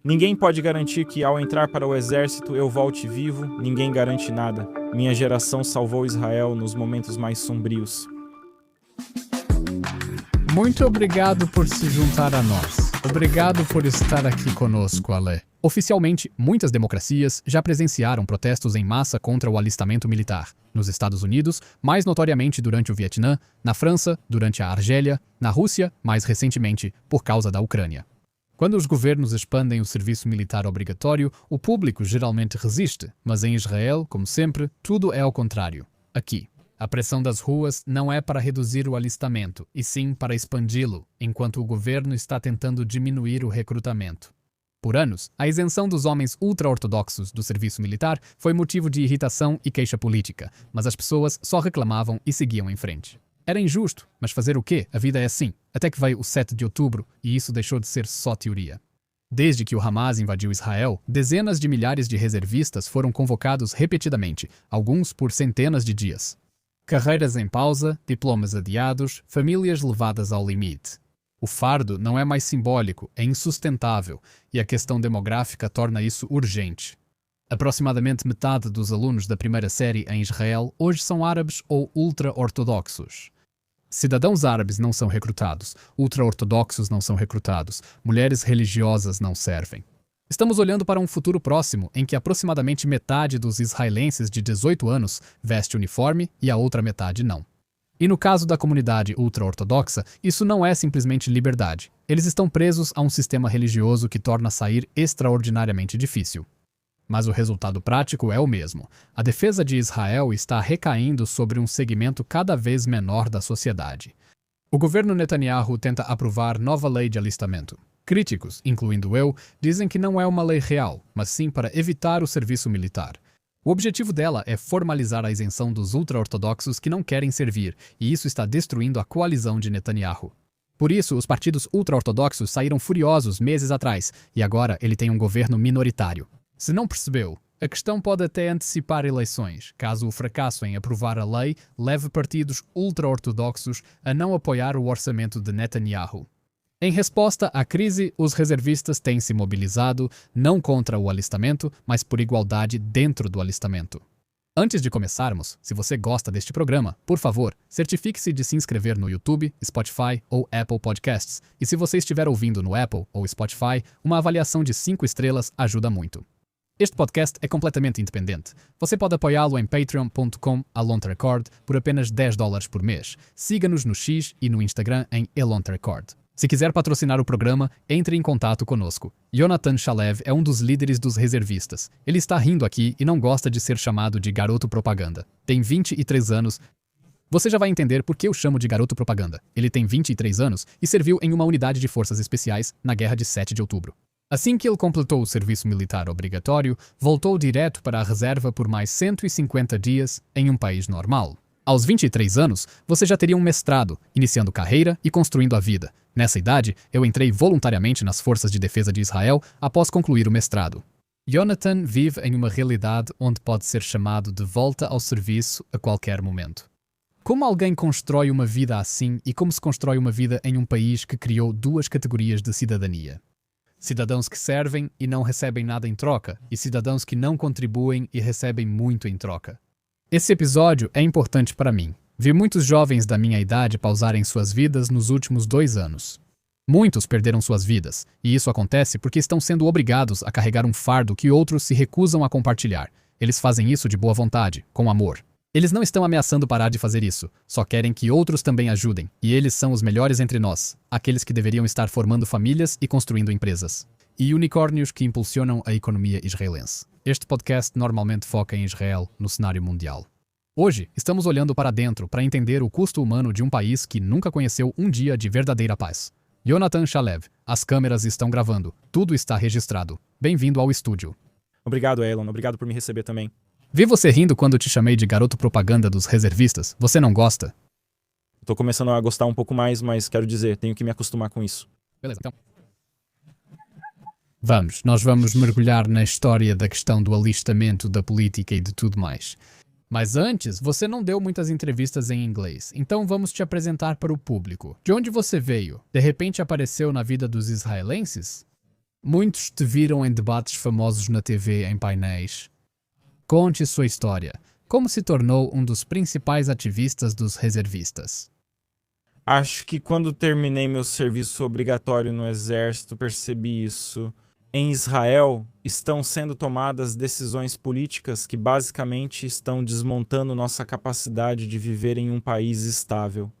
Ninguém pode garantir que ao entrar para o exército eu volte vivo, ninguém garante nada. Minha geração salvou Israel nos momentos mais sombrios. Muito obrigado por se juntar a nós. Obrigado por estar aqui conosco, Ale. Oficialmente, muitas democracias já presenciaram protestos em massa contra o alistamento militar. Nos Estados Unidos, mais notoriamente durante o Vietnã, na França, durante a Argélia, na Rússia, mais recentemente, por causa da Ucrânia. Quando os governos expandem o serviço militar obrigatório, o público geralmente resiste, mas em Israel, como sempre, tudo é ao contrário. Aqui, a pressão das ruas não é para reduzir o alistamento, e sim para expandi-lo, enquanto o governo está tentando diminuir o recrutamento. Por anos, a isenção dos homens ultra-ortodoxos do serviço militar foi motivo de irritação e queixa política, mas as pessoas só reclamavam e seguiam em frente. Era injusto, mas fazer o quê? A vida é assim. Até que veio o 7 de outubro e isso deixou de ser só teoria. Desde que o Hamas invadiu Israel, dezenas de milhares de reservistas foram convocados repetidamente, alguns por centenas de dias. Carreiras em pausa, diplomas adiados, famílias levadas ao limite. O fardo não é mais simbólico, é insustentável, e a questão demográfica torna isso urgente. Aproximadamente metade dos alunos da primeira série em Israel hoje são árabes ou ultra-ortodoxos. Cidadãos árabes não são recrutados, ultra-ortodoxos não são recrutados, mulheres religiosas não servem. Estamos olhando para um futuro próximo em que aproximadamente metade dos israelenses de 18 anos veste uniforme e a outra metade não. E no caso da comunidade ultra-ortodoxa, isso não é simplesmente liberdade. Eles estão presos a um sistema religioso que torna sair extraordinariamente difícil. Mas o resultado prático é o mesmo. A defesa de Israel está recaindo sobre um segmento cada vez menor da sociedade. O governo Netanyahu tenta aprovar nova lei de alistamento. Críticos, incluindo eu, dizem que não é uma lei real, mas sim para evitar o serviço militar. O objetivo dela é formalizar a isenção dos ultra-ortodoxos que não querem servir, e isso está destruindo a coalizão de Netanyahu. Por isso, os partidos ultra-ortodoxos saíram furiosos meses atrás, e agora ele tem um governo minoritário. Se não percebeu, a questão pode até antecipar eleições, caso o fracasso em aprovar a lei leve partidos ultra-ortodoxos a não apoiar o orçamento de Netanyahu. Em resposta à crise, os reservistas têm se mobilizado não contra o alistamento, mas por igualdade dentro do alistamento. Antes de começarmos, se você gosta deste programa, por favor, certifique-se de se inscrever no YouTube, Spotify ou Apple Podcasts. E se você estiver ouvindo no Apple ou Spotify, uma avaliação de 5 estrelas ajuda muito. Este podcast é completamente independente. Você pode apoiá-lo em patreon.com/elonrecord por apenas $10 por mês. Siga-nos no X e no Instagram em elonrecord. Se quiser patrocinar o programa, entre em contato conosco. Yonatan Shalev é um dos líderes dos reservistas. Ele está rindo aqui e não gosta de ser chamado de garoto propaganda. Tem 23 anos. Você já vai entender por que eu chamo de garoto propaganda. Ele tem 23 anos e serviu em uma unidade de forças especiais na guerra de 7 de outubro. Assim que ele completou o serviço militar obrigatório, voltou direto para a reserva por mais 150 dias em um país normal. Aos 23 anos, você já teria um mestrado, iniciando carreira e construindo a vida. Nessa idade, eu entrei voluntariamente nas Forças de Defesa de Israel após concluir o mestrado. Yonatan vive em uma realidade onde pode ser chamado de volta ao serviço a qualquer momento. Como alguém constrói uma vida assim e como se constrói uma vida em um país que criou 2 categorias de cidadania? Cidadãos que servem e não recebem nada em troca, e cidadãos que não contribuem e recebem muito em troca. Esse episódio é importante para mim. Vi muitos jovens da minha idade pausarem suas vidas nos últimos 2 anos. Muitos perderam suas vidas, e isso acontece porque estão sendo obrigados a carregar um fardo que outros se recusam a compartilhar. Eles fazem isso de boa vontade, com amor. Eles não estão ameaçando parar de fazer isso, só querem que outros também ajudem, e eles são os melhores entre nós, aqueles que deveriam estar formando famílias e construindo empresas. E unicórnios que impulsionam a economia israelense. Este podcast normalmente foca em Israel no cenário mundial. Hoje, estamos olhando para dentro para entender o custo humano de um país que nunca conheceu um dia de verdadeira paz. Yonatan Shalev, as câmeras estão gravando, tudo está registrado. Bem-vindo ao estúdio. Obrigado, Elon. Obrigado por me receber também. Vi você rindo quando te chamei de garoto propaganda dos reservistas. Você não gosta? Tô começando a gostar um pouco mais, mas quero dizer, tenho que me acostumar com isso. Beleza, então. Nós vamos mergulhar na história da questão do alistamento, da política e de tudo mais. Mas antes, você não deu muitas entrevistas em inglês, então vamos te apresentar para o público. De onde você veio? De repente apareceu na vida dos israelenses? Muitos te viram em debates famosos na TV em painéis. Conte sua história. Como se tornou um dos principais ativistas dos reservistas? Acho que quando terminei meu serviço obrigatório no exército, percebi isso. Em Israel, estão sendo tomadas decisões políticas que basicamente estão desmontando nossa capacidade de viver em um país estável.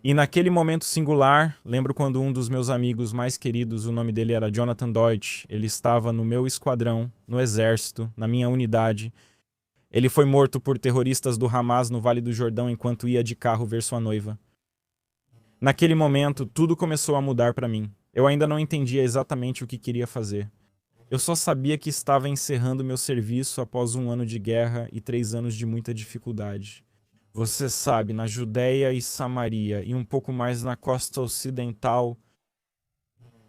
E naquele momento singular, lembro quando um dos meus amigos mais queridos, o nome dele era Jonathan Deutsch, ele estava no meu esquadrão, no exército, na minha unidade. Ele foi morto por terroristas do Hamas no Vale do Jordão enquanto ia de carro ver sua noiva. Naquele momento, tudo começou a mudar para mim. Eu ainda não entendia exatamente o que queria fazer. Eu só sabia que estava encerrando meu serviço após 1 ano de guerra e 3 anos de muita dificuldade. Você sabe, na Judéia e Samaria e um pouco mais na costa ocidental.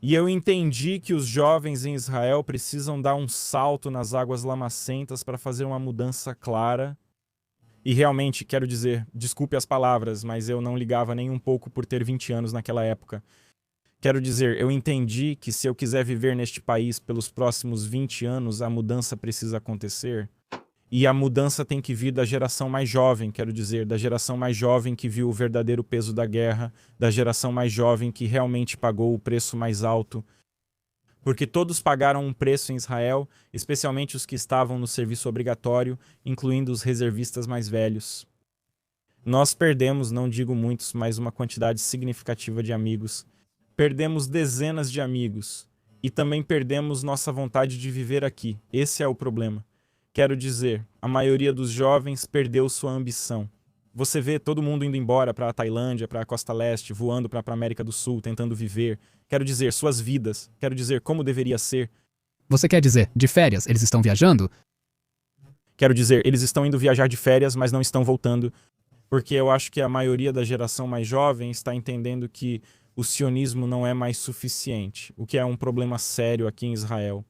E eu entendi que os jovens em Israel precisam dar um salto nas águas lamacentas para fazer uma mudança clara. E realmente, quero dizer, desculpe as palavras, mas eu não ligava nem um pouco por ter 20 anos naquela época. Quero dizer, eu entendi que se eu quiser viver neste país pelos próximos 20 anos, a mudança precisa acontecer. E a mudança tem que vir da geração mais jovem, quero dizer, da geração mais jovem que viu o verdadeiro peso da guerra, da geração mais jovem que realmente pagou o preço mais alto. Porque todos pagaram um preço em Israel, especialmente os que estavam no serviço obrigatório, incluindo os reservistas mais velhos. Nós perdemos, não digo muitos, mas uma quantidade significativa de amigos. Perdemos dezenas de amigos. E também perdemos nossa vontade de viver aqui. Esse é o problema. Quero dizer, a maioria dos jovens perdeu sua ambição. Você vê todo mundo indo embora para a Tailândia, para a Costa Leste, voando para a América do Sul, tentando viver. Quero dizer, suas vidas. Quero dizer, como deveria ser. Você quer dizer, de férias, eles estão viajando? Quero dizer, eles estão indo viajar de férias, mas não estão voltando. Porque eu acho que a maioria da geração mais jovem está entendendo que o sionismo não é mais suficiente, o que é um problema sério aqui em Israel.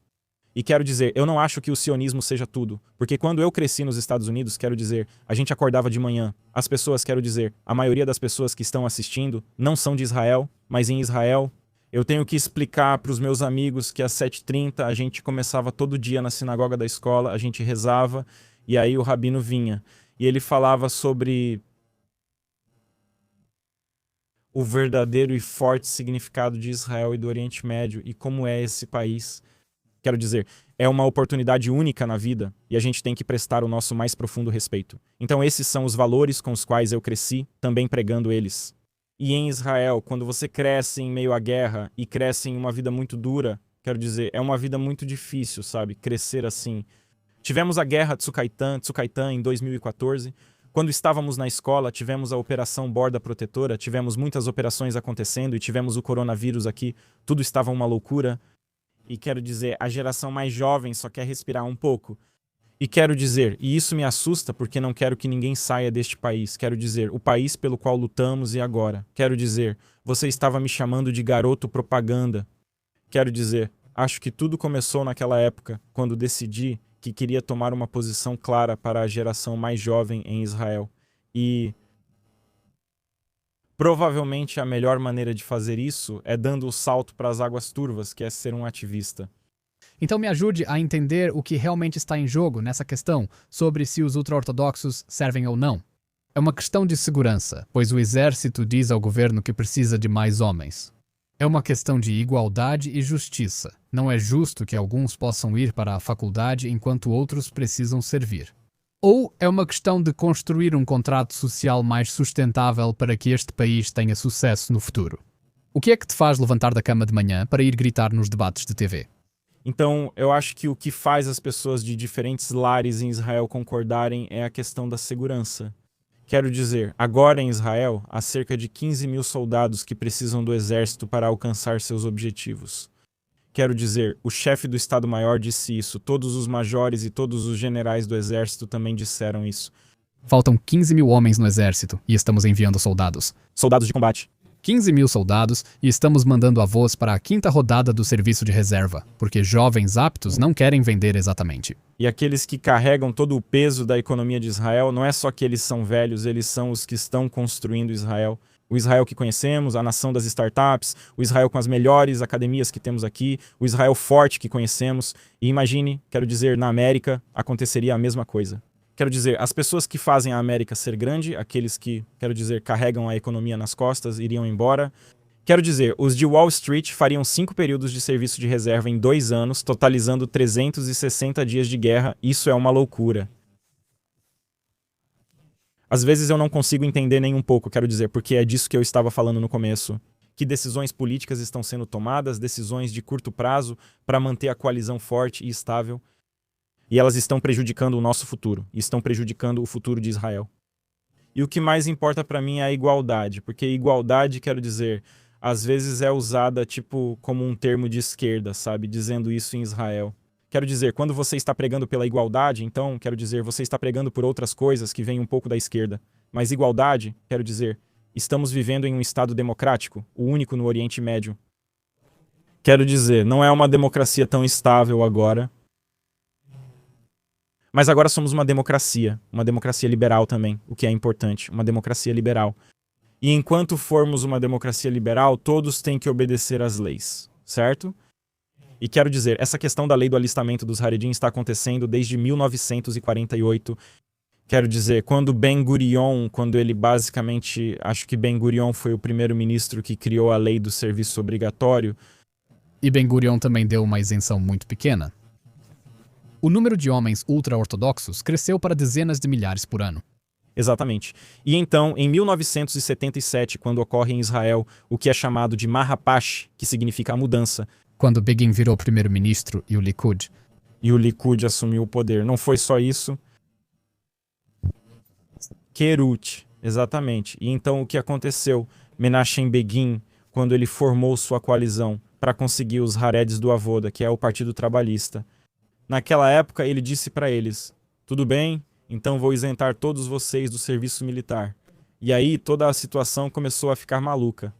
E quero dizer, eu não acho que o sionismo seja tudo, porque quando eu cresci nos Estados Unidos, quero dizer, a gente acordava de manhã. As pessoas, quero dizer, a maioria das pessoas que estão assistindo não são de Israel, mas em Israel, eu tenho que explicar para os meus amigos que às 7h30 a gente começava todo dia na sinagoga da escola, a gente rezava, e aí o rabino vinha. E ele falava sobre o verdadeiro e forte significado de Israel e do Oriente Médio e como é esse país. Quero dizer, é uma oportunidade única na vida e a gente tem que prestar o nosso mais profundo respeito. Então esses são os valores com os quais eu cresci, também pregando eles. E em Israel, quando você cresce em meio à guerra e cresce em uma vida muito dura, quero dizer, é uma vida muito difícil, sabe? Crescer assim. Tivemos a guerra de Tsukaitã em 2014. Quando estávamos na escola, tivemos a Operação Borda Protetora, tivemos muitas operações acontecendo e tivemos o coronavírus aqui. Tudo estava uma loucura. E quero dizer, a geração mais jovem só quer respirar um pouco. E quero dizer, e isso me assusta porque não quero que ninguém saia deste país. Quero dizer, o país pelo qual lutamos e agora. Quero dizer, você estava me chamando de garoto propaganda. Quero dizer, acho que tudo começou naquela época, quando decidi que queria tomar uma posição clara para a geração mais jovem em Israel. E provavelmente a melhor maneira de fazer isso é dando o salto para as águas turvas, que é ser um ativista. Então me ajude a entender o que realmente está em jogo nessa questão sobre se os ultra-ortodoxos servem ou não. É uma questão de segurança, pois o exército diz ao governo que precisa de mais homens. É uma questão de igualdade e justiça. Não é justo que alguns possam ir para a faculdade enquanto outros precisam servir. Ou é uma questão de construir um contrato social mais sustentável para que este país tenha sucesso no futuro? O que é que te faz levantar da cama de manhã para ir gritar nos debates de TV? Então, eu acho que o que faz as pessoas de diferentes lares em Israel concordarem é a questão da segurança. Quero dizer, agora em Israel, há cerca de 15 mil soldados que precisam do exército para alcançar seus objetivos. Quero dizer, o chefe do Estado-Maior disse isso, todos os majores e todos os generais do exército também disseram isso. Faltam 15 mil homens no exército e estamos enviando soldados. Soldados de combate. 15 mil soldados e estamos mandando avós para a 5ª rodada do serviço de reserva, porque jovens aptos não querem vender exatamente. E aqueles que carregam todo o peso da economia de Israel, não é só que eles são velhos, eles são os que estão construindo Israel. O Israel que conhecemos, a nação das startups, o Israel com as melhores academias que temos aqui, o Israel forte que conhecemos. E imagine, quero dizer, na América aconteceria a mesma coisa. Quero dizer, as pessoas que fazem a América ser grande, aqueles que, quero dizer, carregam a economia nas costas, iriam embora. Quero dizer, os de Wall Street fariam 5 períodos de serviço de reserva em 2 anos, totalizando 360 dias de guerra. Isso é uma loucura. Às vezes eu não consigo entender nem um pouco, quero dizer, porque é disso que eu estava falando no começo. Que decisões políticas estão sendo tomadas, decisões de curto prazo, para manter a coalizão forte e estável. E elas estão prejudicando o nosso futuro, e estão prejudicando o futuro de Israel. E o que mais importa para mim é a igualdade, porque igualdade, quero dizer, às vezes é usada tipo como um termo de esquerda, sabe? Dizendo isso em Israel. Quero dizer, quando você está pregando pela igualdade, então, quero dizer, você está pregando por outras coisas que vêm um pouco da esquerda. Mas igualdade, quero dizer, estamos vivendo em um Estado democrático, o único no Oriente Médio. Quero dizer, não é uma democracia tão estável agora. Mas agora somos uma democracia liberal também, o que é importante, uma democracia liberal. E enquanto formos uma democracia liberal, todos têm que obedecer às leis, certo? E quero dizer, essa questão da lei do alistamento dos Haredim está acontecendo desde 1948. Quero dizer, quando Ben Gurion, quando ele basicamente, acho que Ben Gurion foi o primeiro-ministro que criou a lei do serviço obrigatório. E Ben Gurion também deu uma isenção muito pequena. O número de homens ultra-ortodoxos cresceu para dezenas de milhares por ano. Exatamente. E então, em 1977, quando ocorre em Israel o que é chamado de Mahapash, que significa a mudança, quando Begin virou primeiro-ministro e o Likud assumiu o poder. Não foi só isso. Kerut, exatamente. E então o que aconteceu? Menachem Begin, quando ele formou sua coalizão para conseguir os Haredes do Avoda, que é o Partido Trabalhista. Naquela época ele disse para eles, tudo bem, então vou isentar todos vocês do serviço militar. E aí toda a situação começou a ficar maluca.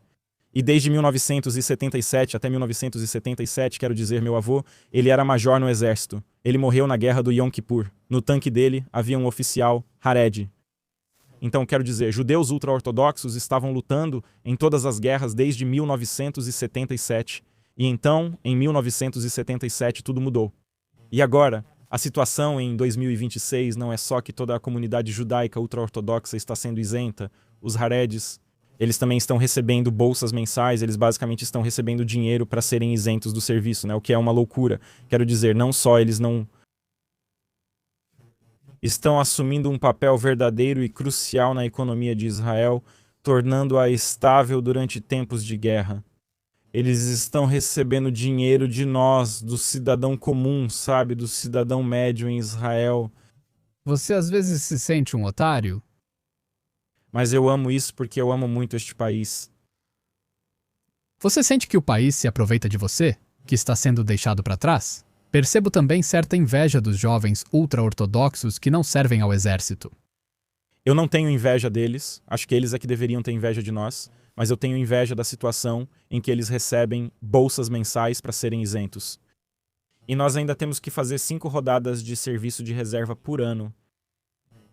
E desde 1977 até 1977, quero dizer, meu avô, ele era major no exército. Ele morreu na guerra do Yom Kippur. No tanque dele havia um oficial Hared. Então, quero dizer, judeus ultra-ortodoxos estavam lutando em todas as guerras desde 1977. E então, em 1977, tudo mudou. E agora, a situação em 2026 não é só que toda a comunidade judaica ultra-ortodoxa está sendo isenta, os Haredes, eles também estão recebendo bolsas mensais, eles basicamente estão recebendo dinheiro para serem isentos do serviço, né? O que é uma loucura. Quero dizer, não só eles não estão assumindo um papel verdadeiro e crucial na economia de Israel, tornando-a estável durante tempos de guerra. Eles estão recebendo dinheiro de nós, do cidadão comum, sabe? Do cidadão médio em Israel. Você às vezes se sente um otário? Mas eu amo isso porque eu amo muito este país. Você sente que o país se aproveita de você, que está sendo deixado para trás? Percebo também certa inveja dos jovens ultra-ortodoxos que não servem ao exército. Eu não tenho inveja deles, acho que eles é que deveriam ter inveja de nós, mas eu tenho inveja da situação em que eles recebem bolsas mensais para serem isentos. E nós ainda temos que fazer 5 rodadas de serviço de reserva por ano.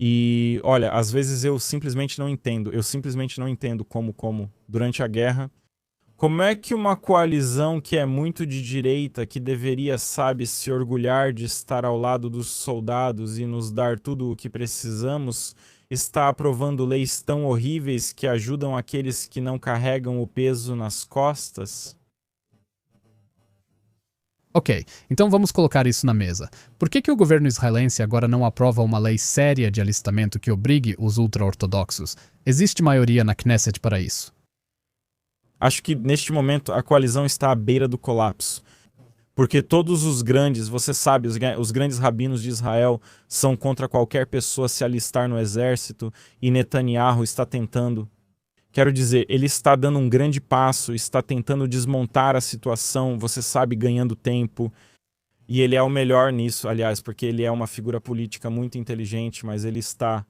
E, olha, às vezes eu simplesmente não entendo como, durante a guerra, como é que uma coalizão que é muito de direita, que deveria, sabe, se orgulhar de estar ao lado dos soldados e nos dar tudo o que precisamos, está aprovando leis tão horríveis que ajudam aqueles que não carregam o peso nas costas? Ok, então vamos colocar isso na mesa. Por que o governo israelense agora não aprova uma lei séria de alistamento que obrigue os ultra-ortodoxos? Existe maioria na Knesset para isso. Acho que neste momento a coalizão está à beira do colapso. Porque todos os grandes, você sabe, os grandes rabinos de Israel são contra qualquer pessoa se alistar no exército e Netanyahu está tentando. Quero dizer, ele está dando um grande passo, está tentando desmontar a situação, você sabe, ganhando tempo. E ele é o melhor nisso, aliás, porque ele é uma figura política muito inteligente, mas ele está...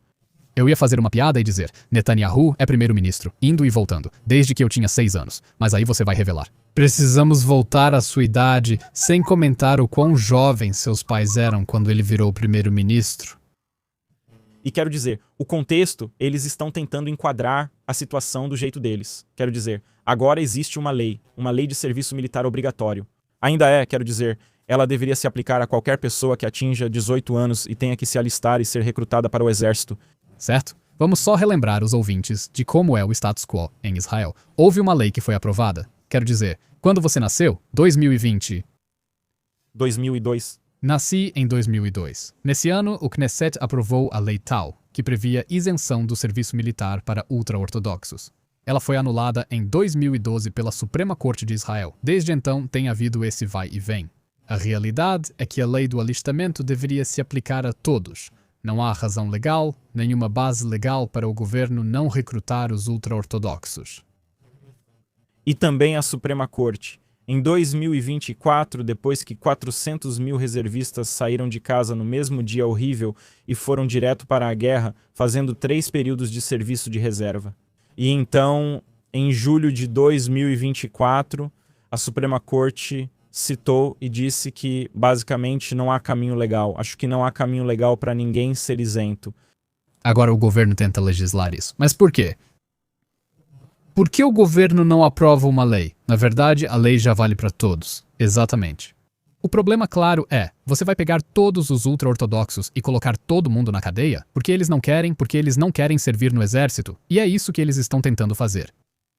Eu ia fazer uma piada e dizer, Netanyahu é primeiro-ministro, indo e voltando, desde que eu tinha 6 anos. Mas aí você vai revelar. Precisamos voltar à sua idade, sem comentar o quão jovens seus pais eram quando ele virou primeiro-ministro. E quero dizer, o contexto, eles estão tentando enquadrar a situação do jeito deles. Quero dizer, agora existe uma lei de serviço militar obrigatório. Ainda quero dizer, ela deveria se aplicar a qualquer pessoa que atinja 18 anos e tenha que se alistar e ser recrutada para o exército. Certo? Vamos só relembrar os ouvintes de como é o status quo em Israel. Houve uma lei que foi aprovada. Quero dizer, quando você nasceu? 2020. 2002. Nasci em 2002. Nesse ano, o Knesset aprovou a Lei Tal, que previa isenção do serviço militar para ultra-ortodoxos. Ela foi anulada em 2012 pela Suprema Corte de Israel. Desde então, tem havido esse vai e vem. A realidade é que a lei do alistamento deveria se aplicar a todos. Não há razão legal, nenhuma base legal para o governo não recrutar os ultra-ortodoxos. E também a Suprema Corte. Em 2024, depois que 400 mil reservistas saíram de casa no mesmo dia horrível e foram direto para a guerra, fazendo 3 períodos de serviço de reserva. E então, em julho de 2024, a Suprema Corte citou e disse que, basicamente, não há caminho legal. Acho que não há caminho legal para ninguém ser isento. Agora o governo tenta legislar isso. Mas por quê? Por que o governo não aprova uma lei? Na verdade, a lei já vale para todos. Exatamente. O problema, claro, você vai pegar todos os ultra-ortodoxos e colocar todo mundo na cadeia? Porque eles não querem servir no exército. E é isso que eles estão tentando fazer.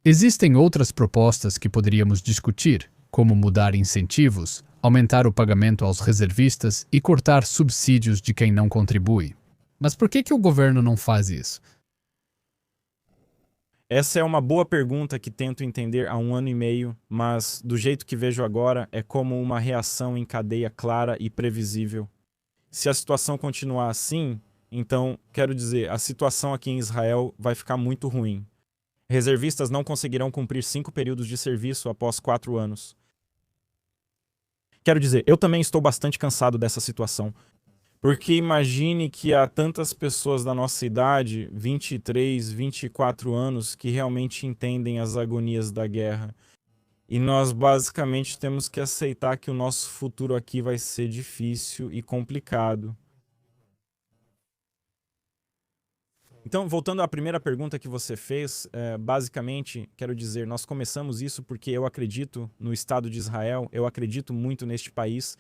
Existem outras propostas que poderíamos discutir, como mudar incentivos, aumentar o pagamento aos reservistas e cortar subsídios de quem não contribui. Mas por que o governo não faz isso? Essa é uma boa pergunta que tento entender há 1 ano e meio, mas do jeito que vejo agora é como uma reação em cadeia clara e previsível. Se a situação continuar assim, então, quero dizer, a situação aqui em Israel vai ficar muito ruim. Reservistas não conseguirão cumprir 5 períodos de serviço após 4 anos. Quero dizer, eu também estou bastante cansado dessa situação. Porque imagine que há tantas pessoas da nossa idade, 23, 24 anos, que realmente entendem as agonias da guerra. E nós basicamente temos que aceitar que o nosso futuro aqui vai ser difícil e complicado. Então, voltando à primeira pergunta que você fez, basicamente, quero dizer, nós começamos isso porque eu acredito no Estado de Israel, eu acredito muito neste país,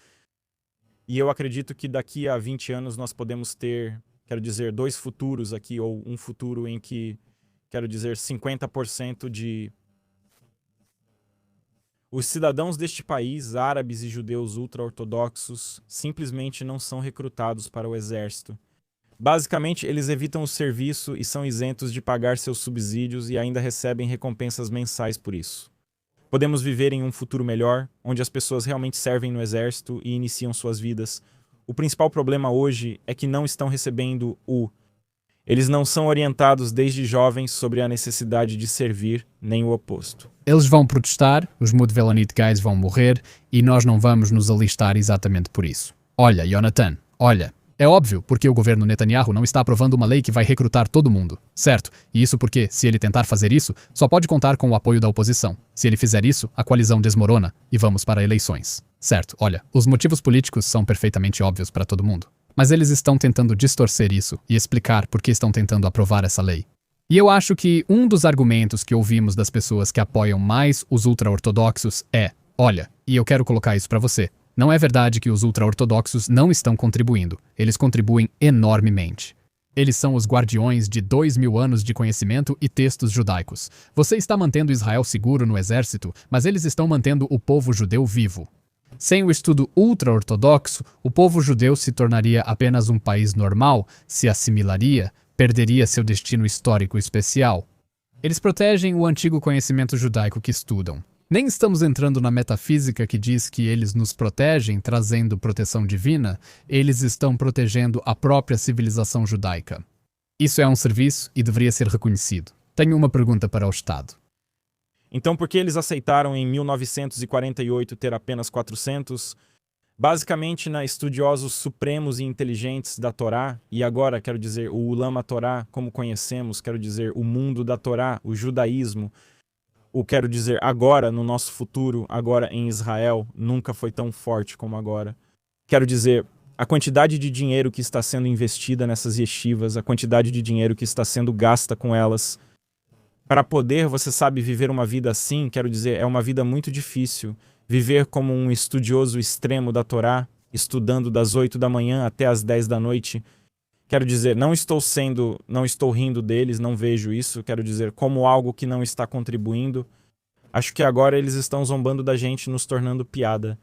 e eu acredito que daqui a 20 anos nós podemos ter, quero dizer, 2 futuros aqui, ou um futuro em que, quero dizer, 50% de os cidadãos deste país, árabes e judeus ultra-ortodoxos, simplesmente não são recrutados para o exército. Basicamente, eles evitam o serviço e são isentos de pagar seus subsídios e ainda recebem recompensas mensais por isso. Podemos viver em um futuro melhor, onde as pessoas realmente servem no exército e iniciam suas vidas. O principal problema hoje é que não estão recebendo Eles não são orientados desde jovens sobre a necessidade de servir, nem o oposto. Eles vão protestar, os Mudvelanite guys vão morrer e nós não vamos nos alistar exatamente por isso. Olha, Jonathan, olha. É óbvio porque o governo Netanyahu não está aprovando uma lei que vai recrutar todo mundo, certo? E isso porque, se ele tentar fazer isso, só pode contar com o apoio da oposição. Se ele fizer isso, a coalizão desmorona e vamos para eleições. Certo, olha, os motivos políticos são perfeitamente óbvios para todo mundo. Mas eles estão tentando distorcer isso e explicar por que estão tentando aprovar essa lei. E eu acho que um dos argumentos que ouvimos das pessoas que apoiam mais os ultra-ortodoxos olha, e eu quero colocar isso para você, não é verdade que os ultra-ortodoxos não estão contribuindo. Eles contribuem enormemente. Eles são os guardiões de 2000 anos de conhecimento e textos judaicos. Você está mantendo Israel seguro no exército, mas eles estão mantendo o povo judeu vivo. Sem o estudo ultra-ortodoxo, o povo judeu se tornaria apenas um país normal, se assimilaria, perderia seu destino histórico especial. Eles protegem o antigo conhecimento judaico que estudam. Nem estamos entrando na metafísica que diz que eles nos protegem, trazendo proteção divina, eles estão protegendo a própria civilização judaica. Isso é um serviço e deveria ser reconhecido. Tenho uma pergunta para o Estado. Então, por que eles aceitaram em 1948 ter apenas 400? Basicamente, estudiosos supremos e inteligentes da Torá, e agora, quero dizer, o Ulama Torá, como conhecemos, quero dizer, o mundo da Torá, o judaísmo, quero dizer, agora, no nosso futuro, agora em Israel, nunca foi tão forte como agora. Quero dizer, A quantidade de dinheiro que está sendo investida nessas yeshivas, a quantidade de dinheiro que está sendo gasta com elas. Para poder, você sabe, viver uma vida assim, quero dizer, é uma vida muito difícil. Viver como um estudioso extremo da Torá, estudando das 8 da manhã até as 10 da noite. Quero dizer, não estou rindo deles, não vejo isso. Quero dizer, como algo que não está contribuindo. Acho que agora eles estão zombando da gente, nos tornando piada.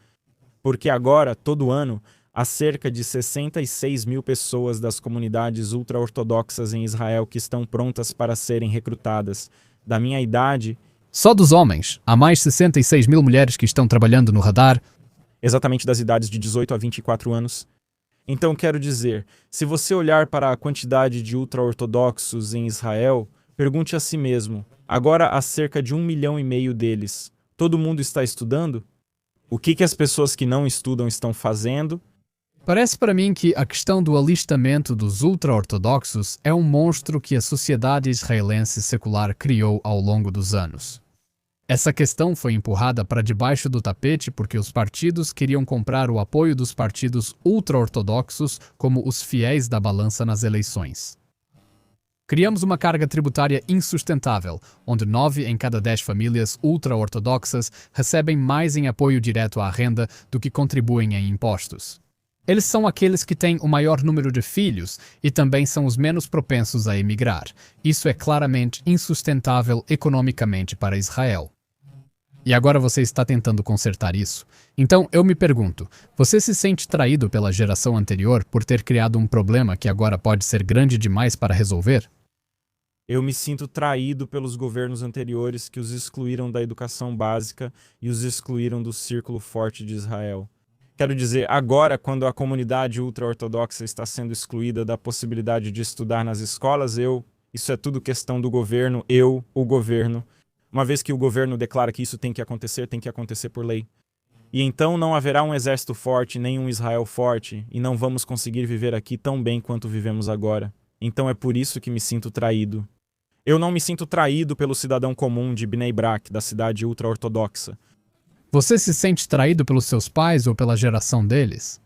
Porque agora, todo ano, há cerca de 66 mil pessoas das comunidades ultra-ortodoxas em Israel que estão prontas para serem recrutadas. Da minha idade... Só dos homens, há mais 66 mil mulheres que estão trabalhando no radar. Exatamente das idades de 18 a 24 anos. Então, quero dizer, se você olhar para a quantidade de ultra-ortodoxos em Israel, pergunte a si mesmo, agora há cerca de 1,5 milhão deles. Todo mundo está estudando? O que as pessoas que não estudam estão fazendo? Parece para mim que a questão do alistamento dos ultra-ortodoxos é um monstro que a sociedade israelense secular criou ao longo dos anos. Essa questão foi empurrada para debaixo do tapete porque os partidos queriam comprar o apoio dos partidos ultra-ortodoxos como os fiéis da balança nas eleições. Criamos uma carga tributária insustentável, onde 9 em cada 10 famílias ultra-ortodoxas recebem mais em apoio direto à renda do que contribuem em impostos. Eles são aqueles que têm o maior número de filhos e também são os menos propensos a emigrar. Isso é claramente insustentável economicamente para Israel. E agora você está tentando consertar isso. Então eu me pergunto, você se sente traído pela geração anterior por ter criado um problema que agora pode ser grande demais para resolver? Eu me sinto traído pelos governos anteriores que os excluíram da educação básica e os excluíram do círculo forte de Israel. Quero dizer, agora, quando a comunidade ultra-ortodoxa está sendo excluída da possibilidade de estudar nas escolas, isso é tudo questão do governo, o governo. Uma vez que o governo declara que isso tem que acontecer por lei. E então não haverá um exército forte, nem um Israel forte, e não vamos conseguir viver aqui tão bem quanto vivemos agora. Então é por isso que me sinto traído. Eu não me sinto traído pelo cidadão comum de Bnei Brak, da cidade ultra-ortodoxa. Você se sente traído pelos seus pais ou pela geração deles?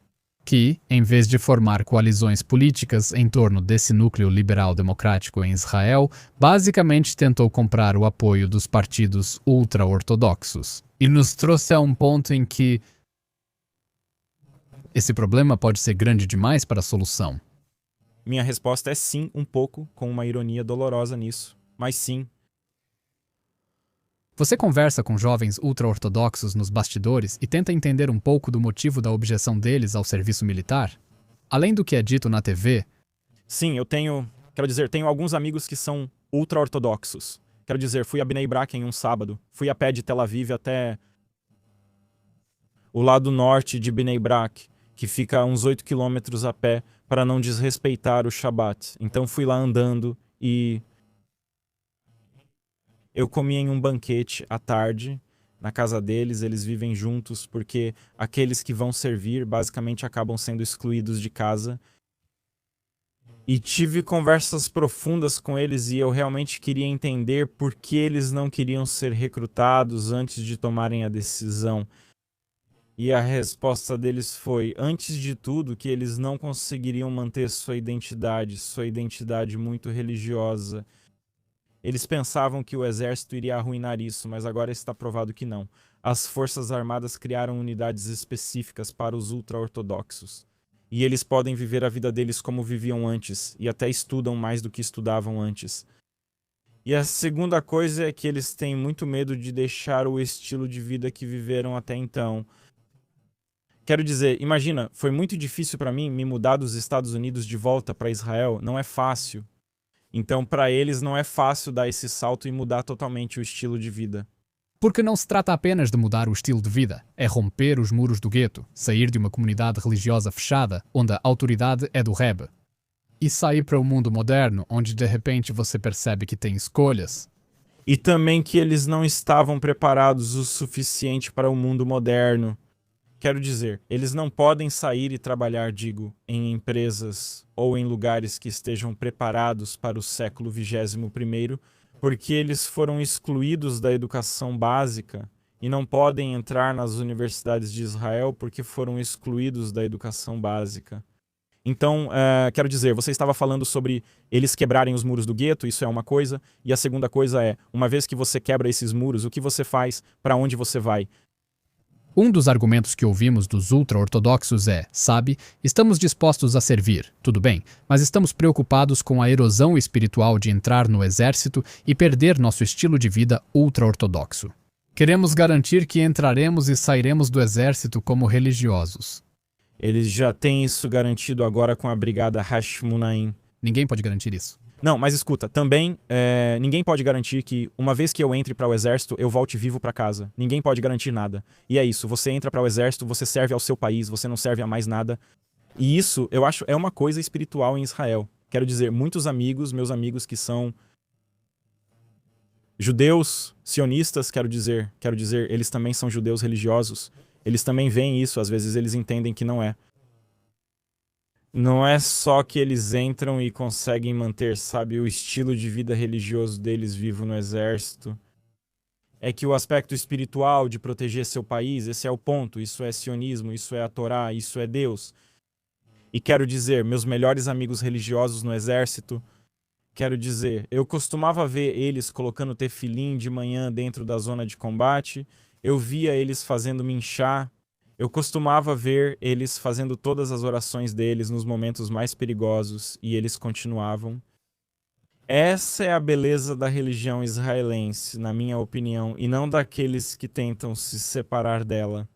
Que, em vez de formar coalizões políticas em torno desse núcleo liberal-democrático em Israel, basicamente tentou comprar o apoio dos partidos ultra-ortodoxos. E nos trouxe a um ponto em que esse problema pode ser grande demais para a solução. Minha resposta é sim, um pouco, com uma ironia dolorosa nisso. Mas sim. Você conversa com jovens ultra-ortodoxos nos bastidores e tenta entender um pouco do motivo da objeção deles ao serviço militar? Além do que é dito na TV... Sim, tenho alguns amigos que são ultra-ortodoxos. Quero dizer, fui a Bnei Brak em um sábado. Fui a pé de Tel Aviv até o lado norte de Bnei Brak, que fica a uns 8 quilômetros a pé, para não desrespeitar o Shabat. Então fui lá andando e... eu comi em um banquete à tarde, na casa deles, eles vivem juntos, porque aqueles que vão servir basicamente acabam sendo excluídos de casa. E tive conversas profundas com eles e eu realmente queria entender por que eles não queriam ser recrutados antes de tomarem a decisão. E a resposta deles foi, antes de tudo, que eles não conseguiriam manter sua identidade muito religiosa. Eles pensavam que o exército iria arruinar isso, mas agora está provado que não. As Forças Armadas criaram unidades específicas para os ultra-ortodoxos. E eles podem viver a vida deles como viviam antes, e até estudam mais do que estudavam antes. E a segunda coisa é que eles têm muito medo de deixar o estilo de vida que viveram até então. Quero dizer, imagina, foi muito difícil para mim me mudar dos Estados Unidos de volta para Israel, não é fácil. Então, para eles, não é fácil dar esse salto e mudar totalmente o estilo de vida. Porque não se trata apenas de mudar o estilo de vida, é romper os muros do gueto, sair de uma comunidade religiosa fechada, onde a autoridade é do Rebbe, e sair para o mundo moderno, onde de repente você percebe que tem escolhas. E também que eles não estavam preparados o suficiente para o mundo moderno. Quero dizer, eles não podem sair e trabalhar, em empresas ou em lugares que estejam preparados para o século XXI, porque eles foram excluídos da educação básica e não podem entrar nas universidades de Israel porque foram excluídos da educação básica. Então, quero dizer, você estava falando sobre eles quebrarem os muros do gueto, isso é uma coisa, e a segunda coisa é, uma vez que você quebra esses muros, o que você faz, para onde você vai? Um dos argumentos que ouvimos dos ultra-ortodoxos é, sabe, estamos dispostos a servir, tudo bem, mas estamos preocupados com a erosão espiritual de entrar no exército e perder nosso estilo de vida ultra-ortodoxo. Queremos garantir que entraremos e sairemos do exército como religiosos. Eles já têm isso garantido agora com a brigada Hashmonaim. Ninguém pode garantir isso. Não, mas escuta, também ninguém pode garantir que uma vez que eu entre para o exército, eu volte vivo para casa. Ninguém pode garantir nada. E é isso, você entra para o exército, você serve ao seu país, você não serve a mais nada. E isso, eu acho, é uma coisa espiritual em Israel. Quero dizer, muitos amigos, meus amigos que são judeus, sionistas, quero dizer, eles também são judeus religiosos. Eles também veem isso, às vezes eles entendem que não é. Não é só que eles entram e conseguem manter, sabe, o estilo de vida religioso deles vivo no exército. É que o aspecto espiritual de proteger seu país, esse é o ponto. Isso é sionismo, isso é a Torá, isso é Deus. E quero dizer, meus melhores amigos religiosos no exército, quero dizer, eu costumava ver eles colocando tefilim de manhã dentro da zona de combate. Eu via eles fazendo minchá. Eu costumava ver eles fazendo todas as orações deles nos momentos mais perigosos e eles continuavam. Essa é a beleza da religião israelense, na minha opinião, e não daqueles que tentam se separar dela.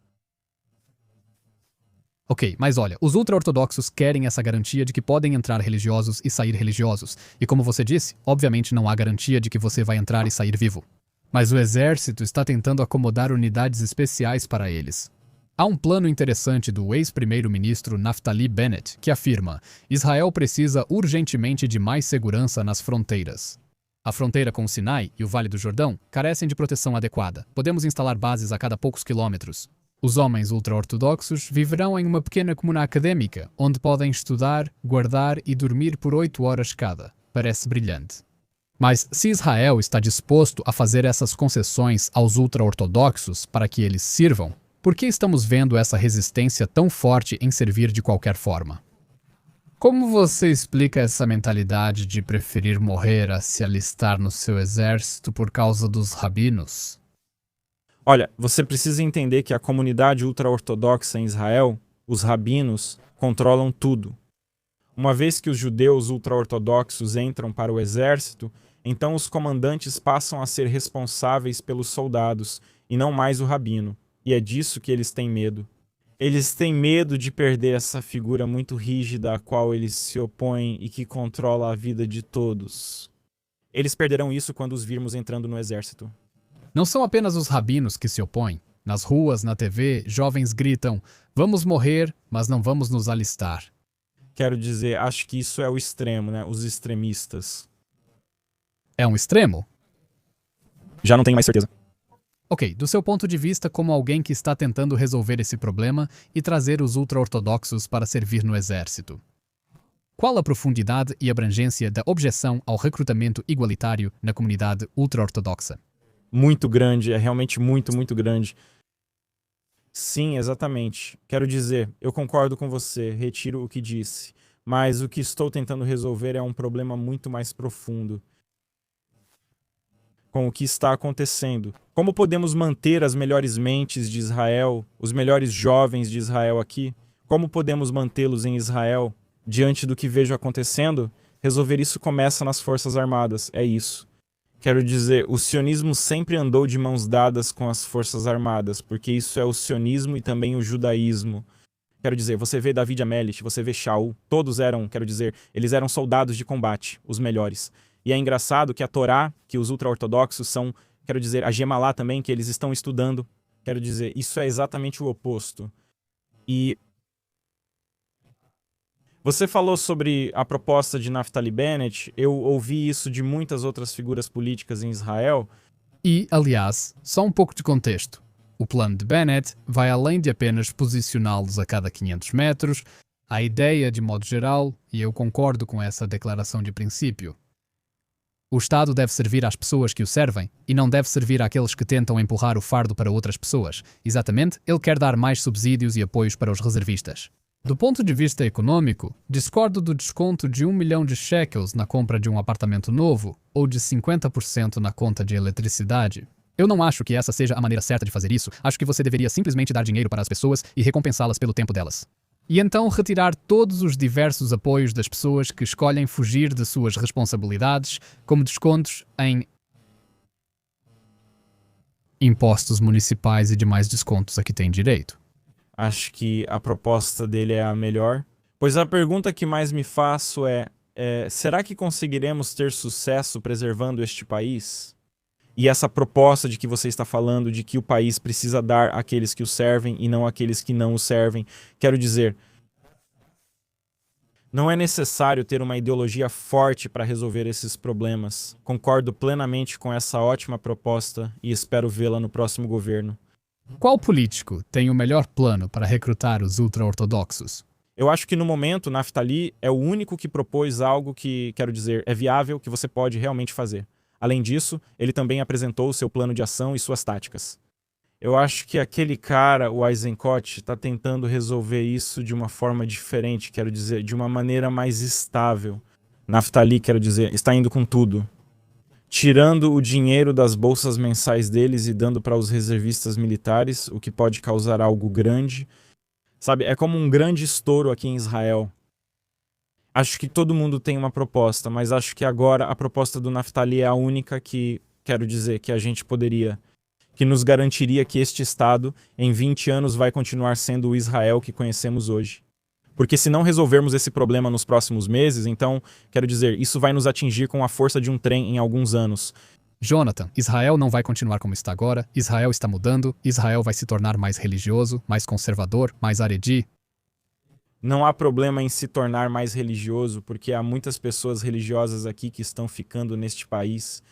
Ok, mas olha, os ultra-ortodoxos querem essa garantia de que podem entrar religiosos e sair religiosos. E como você disse, obviamente não há garantia de que você vai entrar e sair vivo. Mas o exército está tentando acomodar unidades especiais para eles. Há um plano interessante do ex-primeiro-ministro Naftali Bennett que afirma: Israel precisa urgentemente de mais segurança nas fronteiras. A fronteira com o Sinai e o Vale do Jordão carecem de proteção adequada. Podemos instalar bases a cada poucos quilômetros. Os homens ultra-ortodoxos viverão em uma pequena comuna acadêmica, onde podem estudar, guardar e dormir por 8 horas cada. Parece brilhante. Mas se Israel está disposto a fazer essas concessões aos ultra-ortodoxos para que eles sirvam, por que estamos vendo essa resistência tão forte em servir de qualquer forma? Como você explica essa mentalidade de preferir morrer a se alistar no seu exército por causa dos rabinos? Olha, você precisa entender que a comunidade ultra-ortodoxa em Israel, os rabinos, controlam tudo. Uma vez que os judeus ultra-ortodoxos entram para o exército, então os comandantes passam a ser responsáveis pelos soldados, e não mais o rabino. E é disso que eles têm medo. Eles têm medo de perder essa figura muito rígida a qual eles se opõem e que controla a vida de todos. Eles perderão isso quando os virmos entrando no exército. Não são apenas os rabinos que se opõem. Nas ruas, na TV, jovens gritam: vamos morrer, mas não vamos nos alistar. Quero dizer, acho que isso é o extremo, né? Os extremistas. É um extremo? Já não tenho mais certeza. Ok, do seu ponto de vista como alguém que está tentando resolver esse problema e trazer os ultra-ortodoxos para servir no exército. Qual a profundidade e abrangência da objeção ao recrutamento igualitário na comunidade ultra-ortodoxa? Muito grande, é realmente muito, muito grande. Sim, exatamente. Quero dizer, eu concordo com você, retiro o que disse, mas o que estou tentando resolver é um problema muito mais profundo. Com o que está acontecendo. Como podemos manter as melhores mentes de Israel, os melhores jovens de Israel aqui? Como podemos mantê-los em Israel diante do que vejo acontecendo? Resolver isso começa nas Forças Armadas, é isso. Quero dizer, o sionismo sempre andou de mãos dadas com as Forças Armadas, porque isso é o sionismo e também o judaísmo. Quero dizer, você vê David Amelit, você vê Shaul, todos eram, quero dizer, eles eram soldados de combate, os melhores. E é engraçado que a Torá, que os ultra-ortodoxos são, quero dizer, a Gemalá também, que eles estão estudando, quero dizer, isso é exatamente o oposto. E você falou sobre a proposta de Naftali Bennett, eu ouvi isso de muitas outras figuras políticas em Israel. E, aliás, só um pouco de contexto. O plano de Bennett vai além de apenas posicioná-los a cada 500 metros. A ideia, de modo geral, e eu concordo com essa declaração de princípio, O Estado deve servir às pessoas que o servem e não deve servir àqueles que tentam empurrar o fardo para outras pessoas. Exatamente, ele quer dar mais subsídios e apoios para os reservistas. Do ponto de vista econômico, discordo do desconto de 1 milhão de shekels na compra de um apartamento novo ou de 50% na conta de eletricidade. Eu não acho que essa seja a maneira certa de fazer isso. Acho que você deveria simplesmente dar dinheiro para as pessoas e recompensá-las pelo tempo delas. E então retirar todos os diversos apoios das pessoas que escolhem fugir de suas responsabilidades, como descontos em impostos municipais e demais descontos a que tem direito. Acho que a proposta dele é a melhor. Pois a pergunta que mais me faço será que conseguiremos ter sucesso preservando este país? E essa proposta de que você está falando, de que o país precisa dar àqueles que o servem e não àqueles que não o servem. Quero dizer, não é necessário ter uma ideologia forte para resolver esses problemas. Concordo plenamente com essa ótima proposta e espero vê-la no próximo governo. Qual político tem o melhor plano para recrutar os ultra-ortodoxos? Eu acho que no momento, Naftali é o único que propôs algo que, quero dizer, é viável, que você pode realmente fazer. Além disso, ele também apresentou o seu plano de ação e suas táticas. Eu acho que aquele cara, o Eisenkot, está tentando resolver isso de uma forma diferente, quero dizer, de uma maneira mais estável. Naftali, quero dizer, está indo com tudo. Tirando o dinheiro das bolsas mensais deles e dando para os reservistas militares, o que pode causar algo grande. Sabe, é como um grande estouro aqui em Israel. Acho que todo mundo tem uma proposta, mas acho que agora a proposta do Naftali é a única que, quero dizer, que a gente poderia, que nos garantiria que este Estado, em 20 anos, vai continuar sendo o Israel que conhecemos hoje. Porque se não resolvermos esse problema nos próximos meses, então, quero dizer, isso vai nos atingir com a força de um trem em alguns anos. Jonathan, Israel não vai continuar como está agora, Israel está mudando, Israel vai se tornar mais religioso, mais conservador, mais aredi. Não há problema em se tornar mais religioso, porque há muitas pessoas religiosas aqui que estão ficando neste país.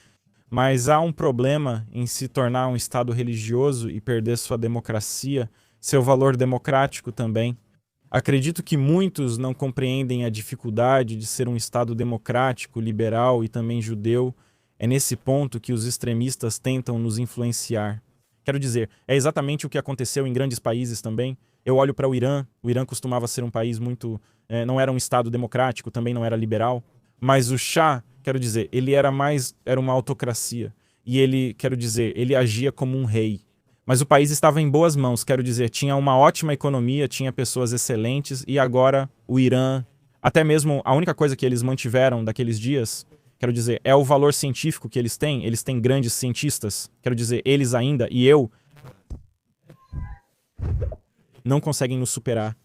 Mas há um problema em se tornar um Estado religioso e perder sua democracia, seu valor democrático também. Acredito que muitos não compreendem a dificuldade de ser um Estado democrático, liberal e também judeu. É nesse ponto que os extremistas tentam nos influenciar. Quero dizer, é exatamente o que aconteceu em grandes países também. Eu olho para o Irã costumava ser um país muito... não era um Estado democrático, também não era liberal. Mas o Shah, quero dizer, ele era uma autocracia. E ele, quero dizer, ele agia como um rei. Mas o país estava em boas mãos, quero dizer, tinha uma ótima economia, tinha pessoas excelentes, e agora o Irã, até mesmo a única coisa que eles mantiveram daqueles dias, quero dizer, é o valor científico que eles têm grandes cientistas, quero dizer, eles ainda, e eu, não conseguem nos superar.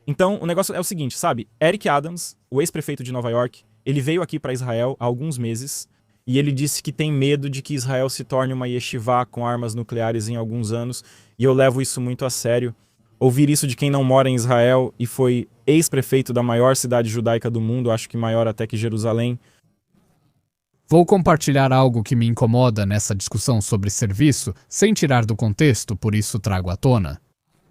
Então, o negócio é o seguinte, sabe? Eric Adams, o ex-prefeito de Nova York, ele veio aqui para Israel há alguns meses e ele disse que tem medo de que Israel se torne uma yeshivá com armas nucleares em alguns anos, e eu levo isso muito a sério. Ouvir isso de quem não mora em Israel e foi ex-prefeito da maior cidade judaica do mundo, acho que maior até que Jerusalém. Vou compartilhar algo que me incomoda nessa discussão sobre serviço, sem tirar do contexto, por isso trago à tona.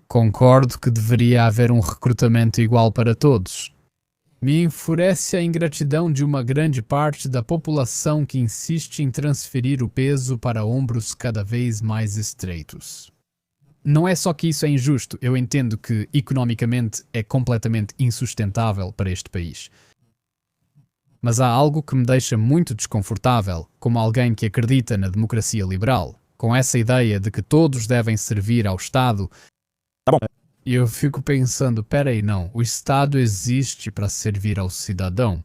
Concordo que deveria haver um recrutamento igual para todos. Me enfurece a ingratidão de uma grande parte da população que insiste em transferir o peso para ombros cada vez mais estreitos. Não é só que isso é injusto, eu entendo que economicamente é completamente insustentável para este país. Mas há algo que me deixa muito desconfortável, como alguém que acredita na democracia liberal, com essa ideia de que todos devem servir ao Estado. Tá bom. E eu fico pensando, peraí, não, o Estado existe para servir ao cidadão.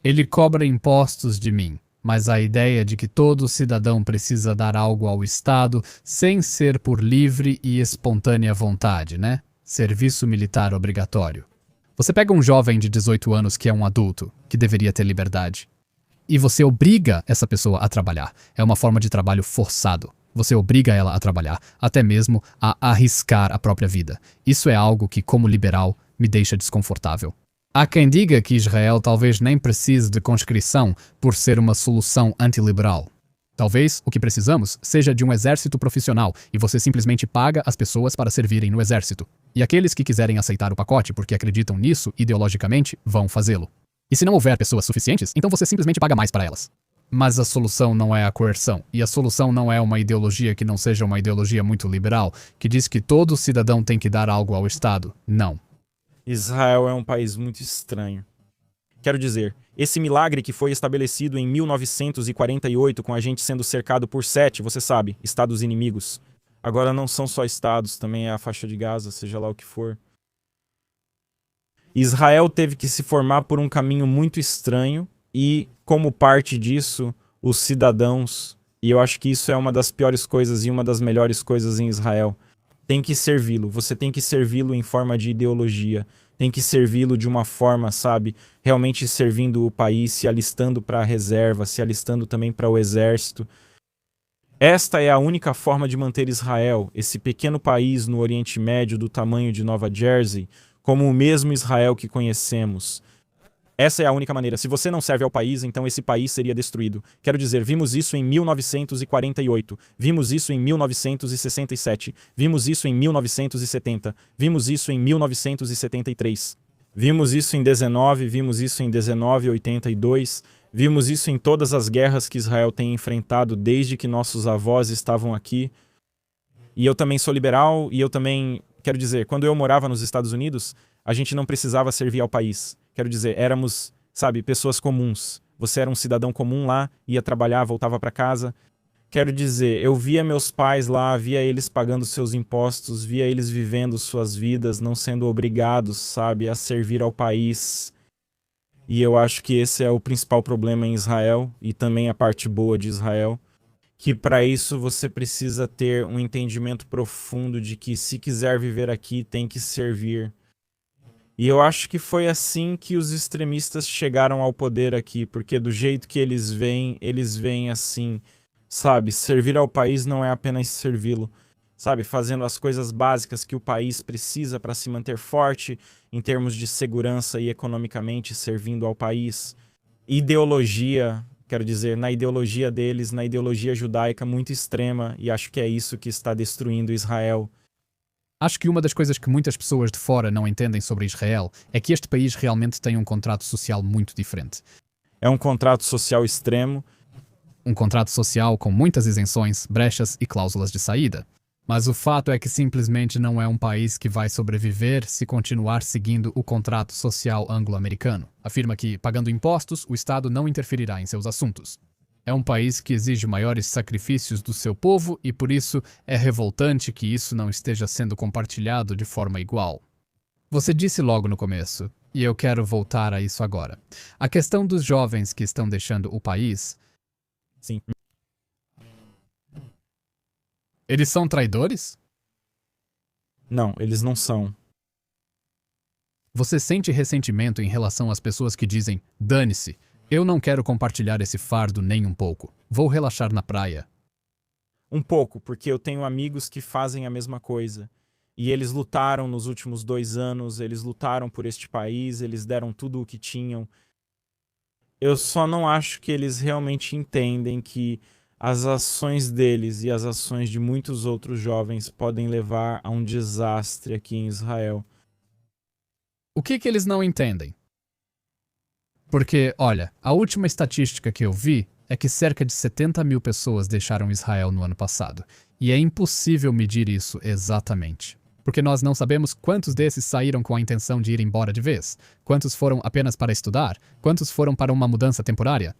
Ele cobra impostos de mim, mas a ideia de que todo cidadão precisa dar algo ao Estado sem ser por livre e espontânea vontade, né? Serviço militar obrigatório. Você pega um jovem de 18 anos que é um adulto, que deveria ter liberdade, e você obriga essa pessoa a trabalhar. É uma forma de trabalho forçado. Você obriga ela a trabalhar, até mesmo a arriscar a própria vida. Isso é algo que, como liberal, me deixa desconfortável. Há quem diga que Israel talvez nem precise de conscrição por ser uma solução antiliberal. Talvez o que precisamos seja de um exército profissional e você simplesmente paga as pessoas para servirem no exército. E aqueles que quiserem aceitar o pacote porque acreditam nisso ideologicamente vão fazê-lo. E se não houver pessoas suficientes, então você simplesmente paga mais para elas. Mas a solução não é a coerção. E a solução não é uma ideologia que não seja uma ideologia muito liberal, que diz que todo cidadão tem que dar algo ao Estado. Não. Israel é um país muito estranho. Quero dizer, esse milagre que foi estabelecido em 1948 com a gente sendo cercado por 7, você sabe, estados inimigos. Agora não são só estados, também é a faixa de Gaza, seja lá o que for. Israel teve que se formar por um caminho muito estranho e, como parte disso, os cidadãos, e eu acho que isso é uma das piores coisas e uma das melhores coisas em Israel, tem que servi-lo. Você tem que servi-lo em forma de ideologia. Tem que servi-lo de uma forma, sabe, realmente servindo o país, se alistando para a reserva, se alistando também para o exército. Esta é a única forma de manter Israel, esse pequeno país no Oriente Médio do tamanho de Nova Jersey, como o mesmo Israel que conhecemos. Essa é a única maneira. Se você não serve ao país, então esse país seria destruído. Quero dizer, vimos isso em 1948, vimos isso em 1967, vimos isso em 1970, vimos isso em 1973. Vimos isso em 19, vimos isso em 1982, vimos isso em todas as guerras que Israel tem enfrentado desde que nossos avós estavam aqui. E eu também sou liberal e eu também, quero dizer, quando eu morava nos Estados Unidos, a gente não precisava servir ao país. Quero dizer, éramos, sabe, pessoas comuns. Você era um cidadão comum lá, ia trabalhar, voltava para casa. Quero dizer, eu via meus pais lá, via eles pagando seus impostos, via eles vivendo suas vidas, não sendo obrigados, sabe, a servir ao país. E eu acho que esse é o principal problema em Israel e também a parte boa de Israel. Que para isso você precisa ter um entendimento profundo de que se quiser viver aqui, tem que servir. E eu acho que foi assim que os extremistas chegaram ao poder aqui, porque do jeito que eles veem assim, sabe? Servir ao país não é apenas servi-lo, sabe? Fazendo as coisas básicas que o país precisa para se manter forte em termos de segurança e economicamente servindo ao país. Ideologia, quero dizer, na ideologia deles, na ideologia judaica muito extrema, e acho que é isso que está destruindo Israel. Acho que uma das coisas que muitas pessoas de fora não entendem sobre Israel é que este país realmente tem um contrato social muito diferente. É um contrato social extremo. Um contrato social com muitas isenções, brechas e cláusulas de saída. Mas o fato é que simplesmente não é um país que vai sobreviver se continuar seguindo o contrato social anglo-americano. Afirma que, pagando impostos, o Estado não interferirá em seus assuntos. É um país que exige maiores sacrifícios do seu povo e, por isso, é revoltante que isso não esteja sendo compartilhado de forma igual. Você disse logo no começo, e eu quero voltar a isso agora. A questão dos jovens que estão deixando o país. Sim. Eles são traidores? Não, eles não são. Você sente ressentimento em relação às pessoas que dizem, dane-se, eu não quero compartilhar esse fardo nem um pouco. Vou relaxar na praia. Um pouco, porque eu tenho amigos que fazem a mesma coisa. E eles lutaram nos últimos 2 anos, eles lutaram por este país, eles deram tudo o que tinham. Eu só não acho que eles realmente entendem que as ações deles e as ações de muitos outros jovens podem levar a um desastre aqui em Israel. O que eles não entendem? Porque, olha, a última estatística que eu vi é que cerca de 70 mil pessoas deixaram Israel no ano passado. E é impossível medir isso exatamente. Porque nós não sabemos quantos desses saíram com a intenção de ir embora de vez, quantos foram apenas para estudar, quantos foram para uma mudança temporária.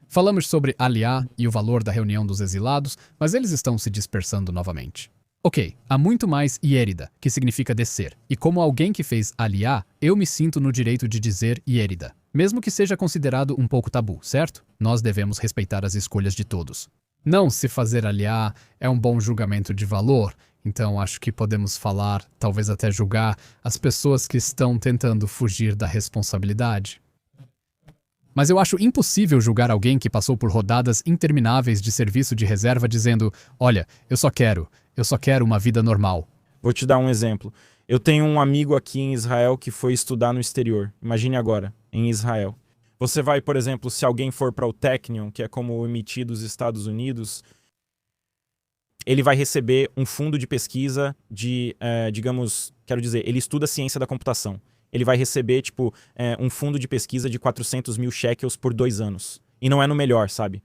Falamos sobre Aliyah e o valor da reunião dos exilados, mas eles estão se dispersando novamente. Ok, há muito mais Yérida, que significa descer, e como alguém que fez Aliyah, eu me sinto no direito de dizer Yérida. Mesmo que seja considerado um pouco tabu, certo? Nós devemos respeitar as escolhas de todos. Não se fazer Aliyah é um bom julgamento de valor, então acho que podemos falar, talvez até julgar, as pessoas que estão tentando fugir da responsabilidade. Mas eu acho impossível julgar alguém que passou por rodadas intermináveis de serviço de reserva dizendo, olha, eu só quero uma vida normal. Vou te dar um exemplo. Eu tenho um amigo aqui em Israel que foi estudar no exterior. Imagine agora, em Israel. Você vai, por exemplo, se alguém for para o Technion, que é como o MIT dos Estados Unidos, ele vai receber um fundo de pesquisa de, digamos, quero dizer, ele estuda ciência da computação. ele vai receber, tipo, um fundo de pesquisa de 400 mil shekels por 2 anos. E não é no melhor, sabe?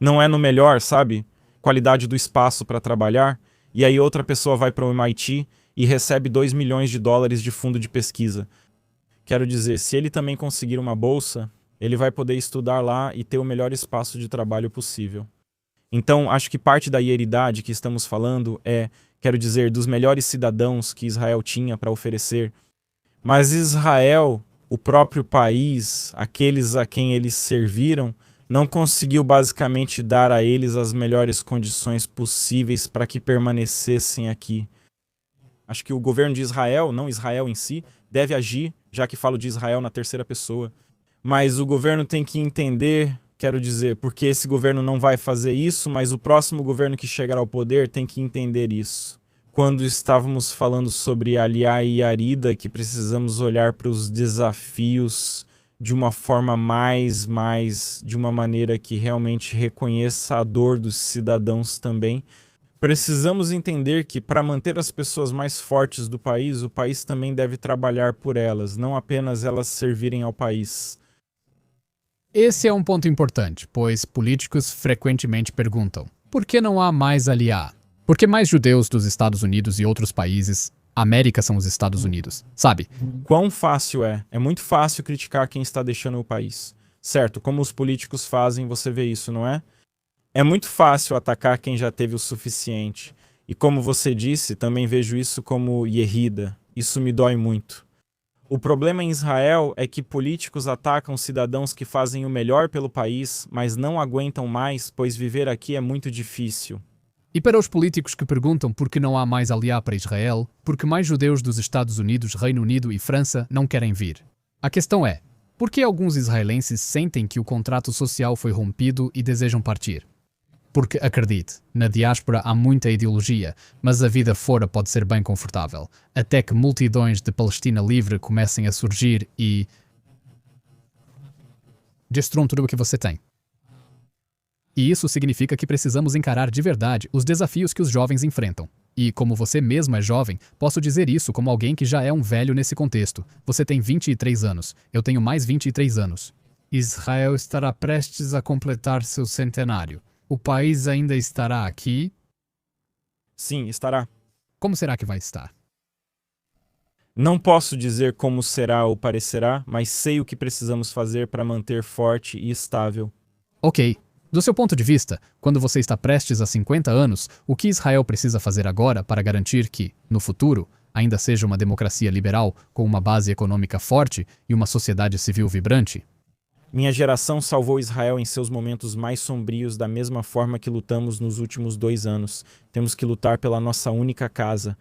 Não é no melhor, sabe? Qualidade do espaço para trabalhar. E aí outra pessoa vai para o MIT e recebe 2 milhões de dólares de fundo de pesquisa. Quero dizer, se ele também conseguir uma bolsa, ele vai poder estudar lá e ter o melhor espaço de trabalho possível. Então, acho que parte da hieridade que estamos falando quero dizer, dos melhores cidadãos que Israel tinha para oferecer. Mas Israel, o próprio país, aqueles a quem eles serviram, não conseguiu basicamente dar a eles as melhores condições possíveis para que permanecessem aqui. Acho que o governo de Israel, não Israel em si, deve agir, já que falo de Israel na terceira pessoa. Mas o governo tem que entender, quero dizer, porque esse governo não vai fazer isso, mas o próximo governo que chegar ao poder tem que entender isso. Quando estávamos falando sobre Aliá e Arida, que precisamos olhar para os desafios de uma forma de uma maneira que realmente reconheça a dor dos cidadãos também. Precisamos entender que, para manter as pessoas mais fortes do país, o país também deve trabalhar por elas, não apenas elas servirem ao país. Esse é um ponto importante, pois políticos frequentemente perguntam: por que não há mais aliá? Por que mais judeus dos Estados Unidos e outros países? A América são os Estados Unidos, sabe? Quão fácil é? É muito fácil criticar quem está deixando o país. Certo, como os políticos fazem, você vê isso, não é? É muito fácil atacar quem já teve o suficiente. E como você disse, também vejo isso como Yehida. Isso me dói muito. O problema em Israel é que políticos atacam cidadãos que fazem o melhor pelo país, mas não aguentam mais, pois viver aqui é muito difícil. E para os políticos que perguntam por que não há mais aliá para Israel, por que mais judeus dos Estados Unidos, Reino Unido e França não querem vir? A questão é, por que alguns israelenses sentem que o contrato social foi rompido e desejam partir? Porque, acredite, na diáspora há muita ideologia, mas a vida fora pode ser bem confortável, até que multidões de Palestina livre comecem a surgir e destruam tudo o que você tem. E isso significa que precisamos encarar de verdade os desafios que os jovens enfrentam. E, como você mesmo é jovem, posso dizer isso como alguém que já é um velho nesse contexto. Você tem 23 anos, eu tenho mais 23 anos. Israel estará prestes a completar seu centenário. O país ainda estará aqui? Sim, estará. Como será que vai estar? Não posso dizer como será ou parecerá, mas sei o que precisamos fazer para manter forte e estável. Ok. Do seu ponto de vista, quando você está prestes a 50 anos, o que Israel precisa fazer agora para garantir que, no futuro, ainda seja uma democracia liberal com uma base econômica forte e uma sociedade civil vibrante? Minha geração salvou Israel em seus momentos mais sombrios da mesma forma que lutamos nos últimos 2 anos. Temos que lutar pela nossa única casa.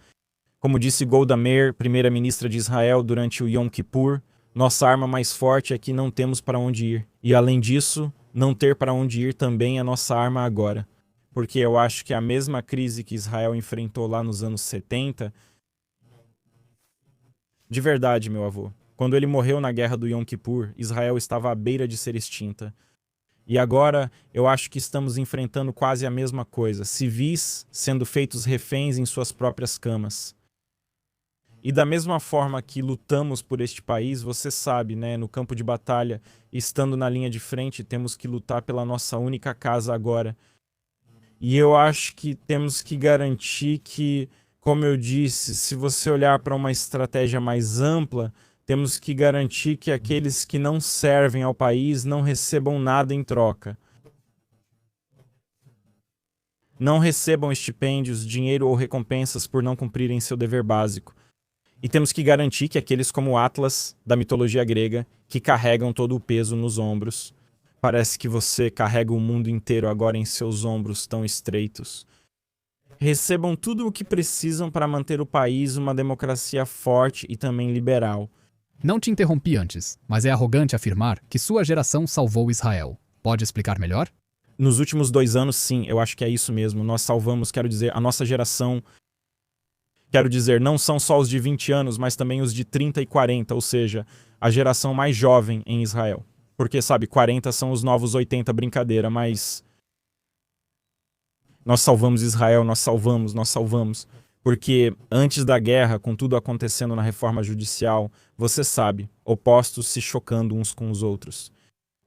Como disse Golda Meir, primeira-ministra de Israel durante o Yom Kippur, nossa arma mais forte é que não temos para onde ir. E além disso, não ter para onde ir também é nossa arma agora. Porque eu acho que a mesma crise que Israel enfrentou lá nos anos 70... De verdade, meu avô. Quando ele morreu na guerra do Yom Kippur, Israel estava à beira de ser extinta. E agora, eu acho que estamos enfrentando quase a mesma coisa. Civis sendo feitos reféns em suas próprias camas. E da mesma forma que lutamos por este país, você sabe, né, no campo de batalha, estando na linha de frente, temos que lutar pela nossa única casa agora. E eu acho que temos que garantir que, como eu disse, se você olhar para uma estratégia mais ampla, temos que garantir que aqueles que não servem ao país não recebam nada em troca. Não recebam estipêndios, dinheiro ou recompensas por não cumprirem seu dever básico. E temos que garantir que aqueles como Atlas, da mitologia grega, que carregam todo o peso nos ombros. Parece que você carrega o mundo inteiro agora em seus ombros tão estreitos. Recebam tudo o que precisam para manter o país uma democracia forte e também liberal. Não te interrompi antes, mas é arrogante afirmar que sua geração salvou Israel. Pode explicar melhor? Nos últimos 2 anos, sim, eu acho que é isso mesmo. Nós salvamos, quero dizer, a nossa geração. Quero dizer, não são só os de 20 anos, mas também os de 30 e 40, ou seja, a geração mais jovem em Israel. Porque, sabe, 40 são os novos 80, brincadeira, mas... Nós salvamos Israel, nós salvamos. Porque antes da guerra, com tudo acontecendo na reforma judicial, você sabe, opostos se chocando uns com os outros.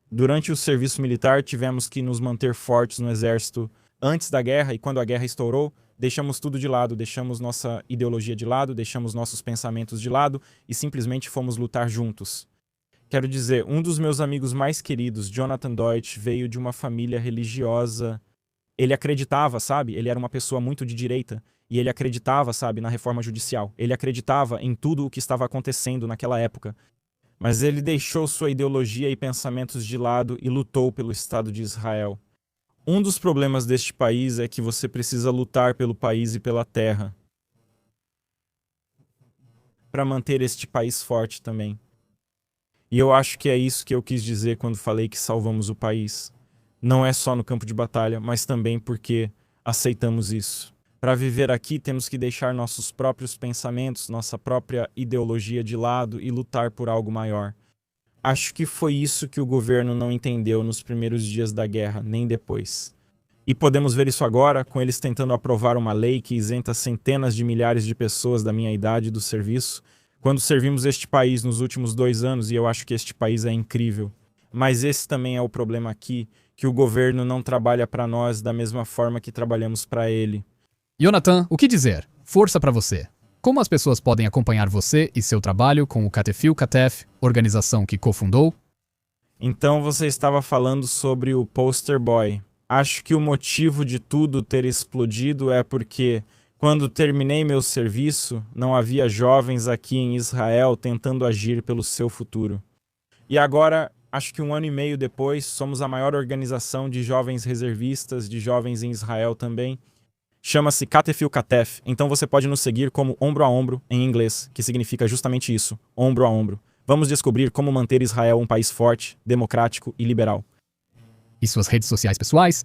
Durante o serviço militar, tivemos que nos manter fortes no exército antes da guerra, e quando a guerra estourou, deixamos tudo de lado, deixamos nossa ideologia de lado, deixamos nossos pensamentos de lado e simplesmente fomos lutar juntos. Quero dizer, um dos meus amigos mais queridos, Jonathan Deutsch, veio de uma família religiosa. Ele acreditava, sabe? Ele era uma pessoa muito de direita e ele acreditava, sabe, na reforma judicial. Ele acreditava em tudo o que estava acontecendo naquela época. Mas ele deixou sua ideologia e pensamentos de lado e lutou pelo Estado de Israel. Um dos problemas deste país é que você precisa lutar pelo país e pela terra para manter este país forte também. E eu acho que é isso que eu quis dizer quando falei que salvamos o país. Não é só no campo de batalha, mas também porque aceitamos isso. Para viver aqui, temos que deixar nossos próprios pensamentos, nossa própria ideologia de lado e lutar por algo maior. Acho que foi isso que o governo não entendeu nos primeiros dias da guerra, nem depois. E podemos ver isso agora, com eles tentando aprovar uma lei que isenta centenas de milhares de pessoas da minha idade do serviço, quando servimos este país nos últimos 2 anos, e eu acho que este país é incrível. Mas esse também é o problema aqui, que o governo não trabalha para nós da mesma forma que trabalhamos para ele. Jonathan, o que dizer? Força para você. Como as pessoas podem acompanhar você e seu trabalho com o Catefil Catef, organização que cofundou? Então você estava falando sobre o Poster Boy. Acho que o motivo de tudo ter explodido é porque, quando terminei meu serviço, não havia jovens aqui em Israel tentando agir pelo seu futuro. E agora, acho que 1 ano e meio depois, somos a maior organização de jovens reservistas, de jovens em Israel também. Chama-se Catefil Catef, então você pode nos seguir como Ombro a Ombro em inglês, que significa justamente isso, ombro a ombro. Vamos descobrir como manter Israel um país forte, democrático e liberal. E suas redes sociais pessoais?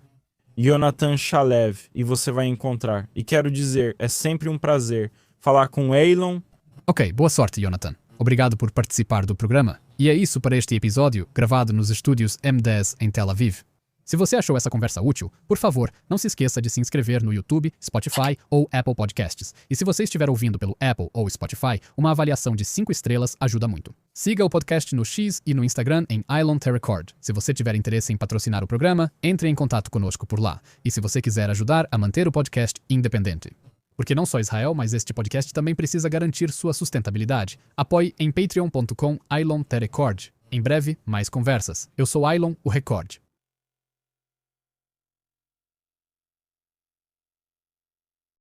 Jonathan Shalev, e você vai encontrar. E quero dizer, é sempre um prazer falar com Eilon. Ok, boa sorte, Jonathan. Obrigado por participar do programa. E é isso para este episódio, gravado nos estúdios M10 em Tel Aviv. Se você achou essa conversa útil, por favor, não se esqueça de se inscrever no YouTube, Spotify ou Apple Podcasts. E se você estiver ouvindo pelo Apple ou Spotify, uma avaliação de 5 estrelas ajuda muito. Siga o podcast no X e no Instagram em Ilon Record. Se você tiver interesse em patrocinar o programa, entre em contato conosco por lá. E se você quiser ajudar a manter o podcast independente. Porque não só Israel, mas este podcast também precisa garantir sua sustentabilidade. Apoie em patreon.com/IlonTheRecord. Em breve, mais conversas. Eu sou Ilon, o Record.